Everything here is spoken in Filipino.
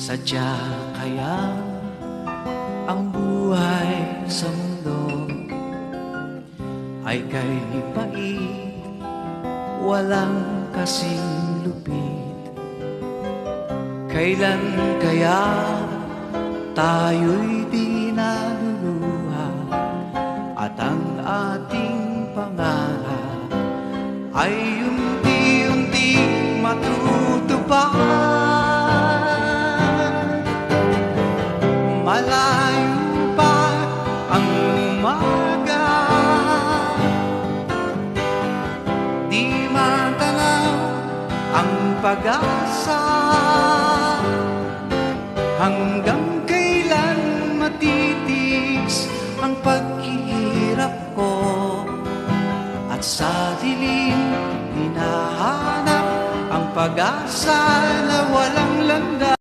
Sadya kaya ang buhay sa mundo ay kay pait, walang kasing lupit. Kailan kaya tayo'y di naluluha at ang ating pangarap ay unti-unti matutupad? Malayo pa ang umaga, di matanaw ang pag-asa. Hanggang kailan matitiis ang paghihirap ko, at sa dilim hinahanap ang pag-asa na walang landas.